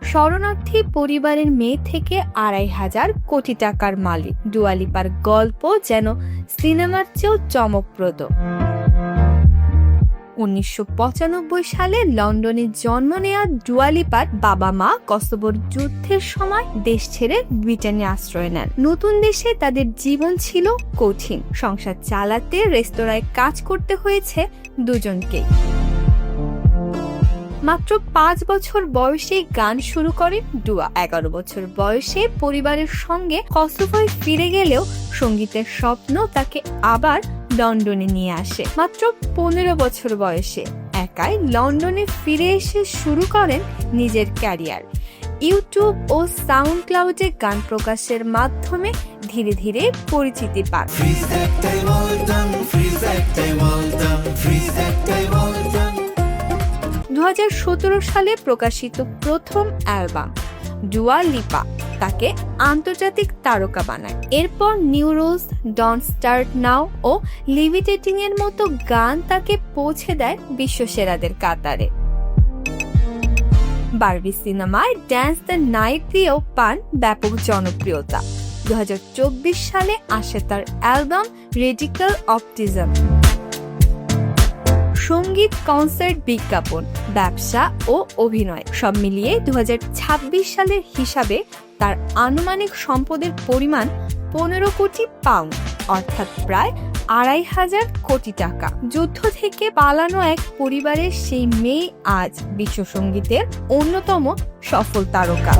শরণার্থী পরিবারের মেয়ে থেকে ২৫০০ কোটি টাকার মালিক। ডুয়া লিপার গল্প যেন সিনেমার চেয়েও চমকপ্রদ। ১৯৯৫ সালে লন্ডনে জন্ম নেওয়া ডুয়া লিপার বাবা মা কসোভোর যুদ্ধের সময় দেশ ছেড়ে ব্রিটেনে আশ্রয় নেন। নতুন দেশে তাদের জীবন ছিল কঠিন। সংসার চালাতে রেস্তোরাঁয় কাজ করতে হয়েছে দুজনকেই। মাত্র ৫ বছর বয়সে গান শুরু করে ডুয়া। ১১ বছর বয়সে পরিবারের সঙ্গে কসোভোয় ফিরে গেলেও সঙ্গীতের স্বপ্ন তাকে আবার লন্ডনে নিয়ে আসে। মাত্র ১৫ বছর বয়সে একাই লন্ডনে ফিরে এসে শুরু করেন নিজের ক্যারিয়ার। ইউটিউব ও সাউন্ড ক্লাউডে গান প্রকাশের মাধ্যমে ধীরে ধীরে পরিচিতি পান। ২০১৭ সালে প্রকাশিত প্রথম অ্যালবাম ডুয়া লিপা তাকে আন্তর্জাতিক তারকা বানায়। এরপর new rules, don't start now ও লিভিটেটিং এর মতো গান তাকে পৌঁছে দেয় বিশ্বসেরাদের কাতারে। বারবি সিনেমায় ড্যান্স দ্য নাইট দিয়েও পান ব্যাপক জনপ্রিয়তা। ২০২৪ সালে আসে তার অ্যালবাম রেডিক্যাল অপটিজম। সঙ্গীত, কনসার্ট, বিজ্ঞাপন, ব্যবসা ও অভিনয় সব মিলিয়ে ২০২৬ সালের হিসাবে তার আনুমানিক সম্পদের পরিমাণ ১৫ কোটি পাউন্ড, অর্থাৎ প্রায় ২৫০০ কোটি টাকা। যুদ্ধ থেকে পালানো এক পরিবারের সেই মেয়ে আজ বিশ্বসঙ্গীতের অন্যতম সফল তারকা।